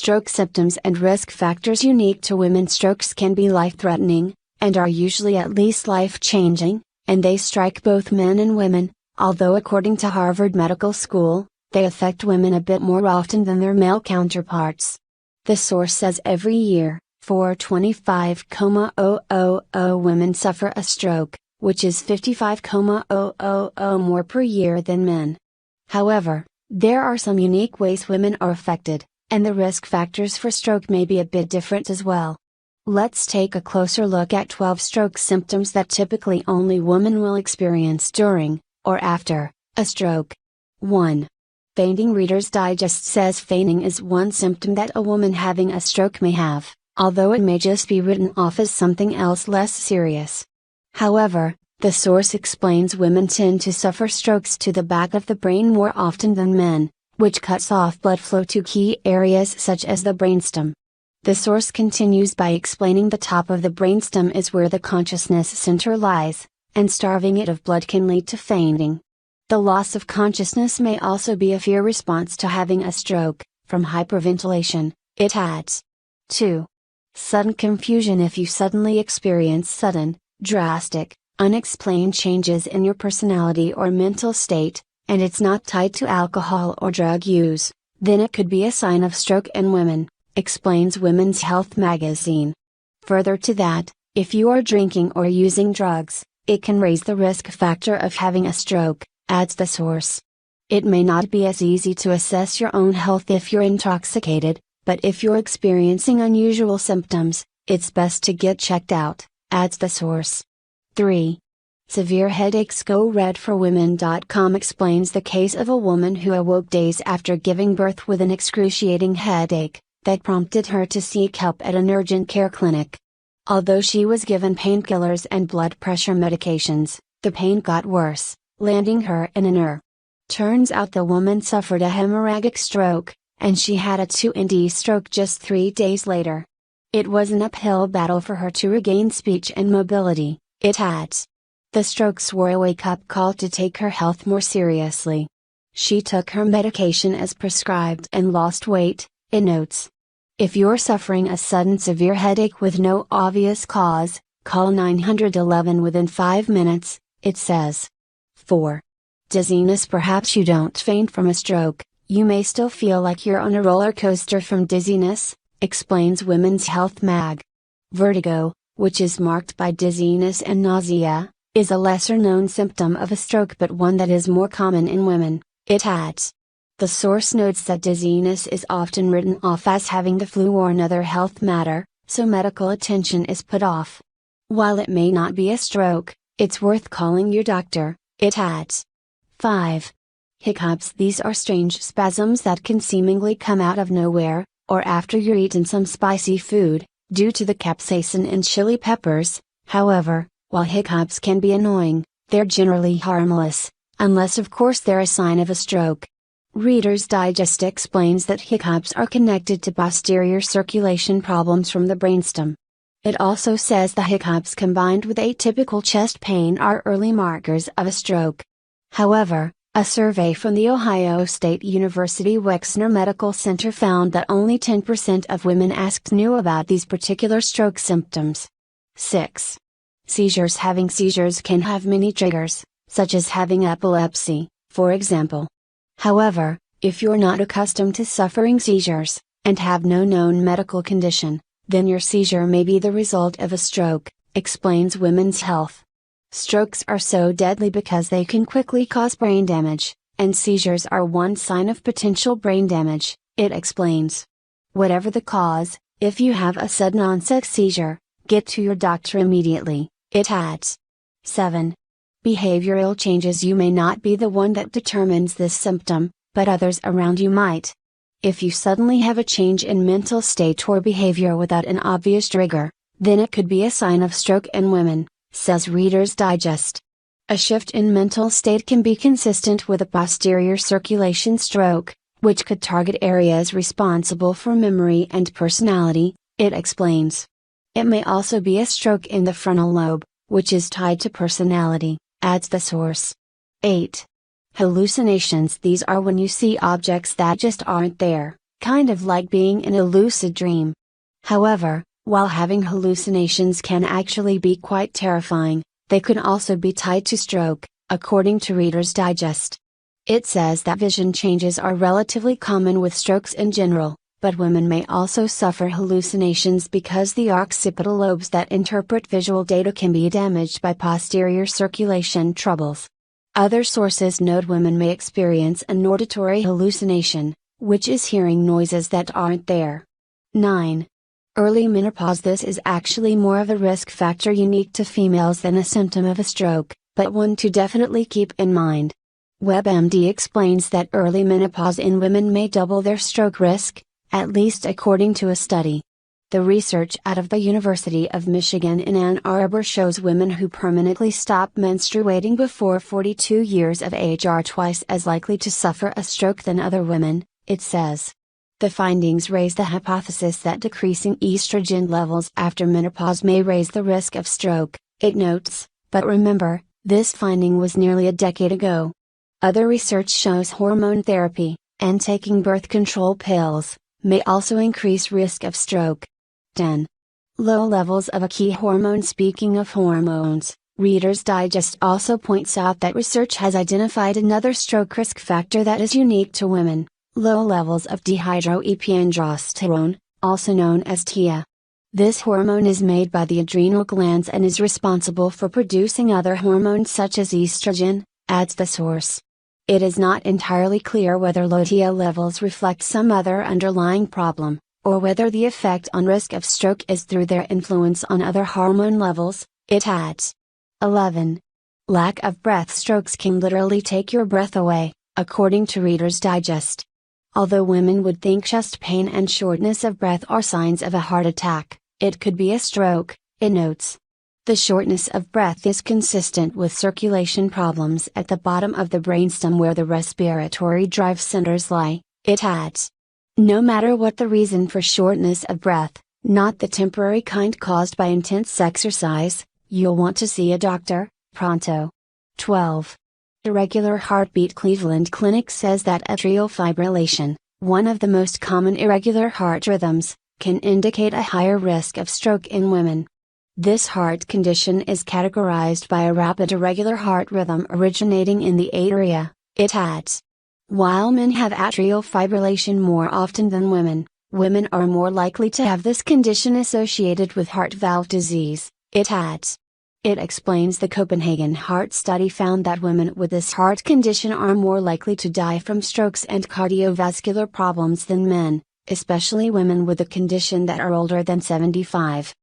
stroke symptoms and risk factors unique to women. Strokes can be life-threatening, and are usually at least life-changing, and they strike both men and women, although according to Harvard Medical School, they affect women a bit more often than their male counterparts. The source says every year, 425,000 women suffer a stroke, which is 55,000 more per year than men. However, there are some unique ways women are affected, and the risk factors for stroke may be a bit different as well. Let's take a closer look at 12 stroke symptoms that typically only women will experience during, or after, a stroke. 1. Fainting. Reader's Digest says fainting is one symptom that a woman having a stroke may have, although it may just be written off as something else less serious. However, the source explains women tend to suffer strokes to the back of the brain more often than men, which cuts off blood flow to key areas such as the brainstem. The source continues by explaining the top of the brainstem is where the consciousness center lies, and starving it of blood can lead to fainting. The loss of consciousness may also be a fear response to having a stroke, from hyperventilation, it adds. 2. Sudden confusion. If you suddenly experience sudden, drastic, unexplained changes in your personality or mental state, and it's not tied to alcohol or drug use, then it could be a sign of stroke in women, explains Women's Health magazine. Further to that, if you are drinking or using drugs, it can raise the risk factor of having a stroke, adds the source. It may not be as easy to assess your own health if you're intoxicated, but if you're experiencing unusual symptoms, it's best to get checked out, adds the source. 3. Severe headaches. GoRedForWomen.com explains the case of a woman who awoke days after giving birth with an excruciating headache, that prompted her to seek help at an urgent care clinic. Although she was given painkillers and blood pressure medications, the pain got worse, landing her in an ER. Turns out the woman suffered a hemorrhagic stroke, and she had a 2-ND stroke just 3 days later. It was an uphill battle for her to regain speech and mobility, it adds. The strokes were a wake-up call to take her health more seriously. She took her medication as prescribed and lost weight, it notes. If you're suffering a sudden severe headache with no obvious cause, call 911 within 5 minutes, it says. 4. Dizziness. Perhaps you don't faint from a stroke, you may still feel like you're on a roller coaster from dizziness, explains Women's Health mag. Vertigo, which is marked by dizziness and nausea, is a lesser-known symptom of a stroke but one that is more common in women, it adds. The source notes that dizziness is often written off as having the flu or another health matter, so medical attention is put off. While it may not be a stroke, it's worth calling your doctor, it adds. 5. Hiccups. These are strange spasms that can seemingly come out of nowhere, or after you've eaten some spicy food, due to the capsaicin in chili peppers. However, while hiccups can be annoying, they're generally harmless, unless of course they're a sign of a stroke. Reader's Digest explains that hiccups are connected to posterior circulation problems from the brainstem. It also says the hiccups combined with atypical chest pain are early markers of a stroke. However, a survey from the Ohio State University Wexner Medical Center found that only 10% of women asked knew about these particular stroke symptoms. 6. Seizures. Having seizures can have many triggers, such as having epilepsy, for example. However, if you're not accustomed to suffering seizures, and have no known medical condition, then your seizure may be the result of a stroke, explains Women's Health. Strokes are so deadly because they can quickly cause brain damage, and seizures are one sign of potential brain damage, it explains. Whatever the cause, if you have a sudden onset seizure, get to your doctor immediately, it adds. 7. Behavioral changes. You may not be the one that determines this symptom, but others around you might. If you suddenly have a change in mental state or behavior without an obvious trigger, then it could be a sign of stroke in women, says Reader's Digest. A shift in mental state can be consistent with a posterior circulation stroke, which could target areas responsible for memory and personality, it explains. It may also be a stroke in the frontal lobe, which is tied to personality, adds the source. 8. Hallucinations. These are when you see objects that just aren't there, kind of like being in a lucid dream. However, while having hallucinations can actually be quite terrifying, they can also be tied to stroke, according to Reader's Digest. It says that vision changes are relatively common with strokes in general, but women may also suffer hallucinations because the occipital lobes that interpret visual data can be damaged by posterior circulation troubles. Other sources note women may experience an auditory hallucination, which is hearing noises that aren't there. 9. Early menopause. This is actually more of a risk factor unique to females than a symptom of a stroke, but one to definitely keep in mind. WebMD explains that early menopause in women may double their stroke risk, at least according to a study. The research out of the University of Michigan in Ann Arbor shows women who permanently stop menstruating before 42 years of age are twice as likely to suffer a stroke than other women, it says. The findings raise the hypothesis that decreasing estrogen levels after menopause may raise the risk of stroke, it notes, but remember, this finding was nearly a decade ago. Other research shows hormone therapy, and taking birth control pills, may also increase risk of stroke. 10. Low levels of a key hormone. Speaking of hormones, Reader's Digest also points out that research has identified another stroke risk factor that is unique to women: low levels of dihydroepiandrosterone, also known as TIA. This hormone is made by the adrenal glands and is responsible for producing other hormones such as estrogen, adds the source. It is not entirely clear whether low TIA levels reflect some other underlying problem, or whether the effect on risk of stroke is through their influence on other hormone levels, it adds. 11. Lack of breath. Strokes can literally take your breath away, according to Reader's Digest. Although women would think chest pain and shortness of breath are signs of a heart attack, it could be a stroke, it notes. The shortness of breath is consistent with circulation problems at the bottom of the brainstem where the respiratory drive centers lie, it adds. No matter what the reason for shortness of breath, not the temporary kind caused by intense exercise, you'll want to see a doctor, pronto. 12. Irregular heartbeat. Cleveland Clinic says that atrial fibrillation, one of the most common irregular heart rhythms, can indicate a higher risk of stroke in women. This heart condition is categorized by a rapid irregular heart rhythm originating in the atria, it adds. While men have atrial fibrillation more often than women, women are more likely to have this condition associated with heart valve disease, it adds. It explains the Copenhagen Heart Study found that women with this heart condition are more likely to die from strokes and cardiovascular problems than men, especially women with the condition that are older than 75.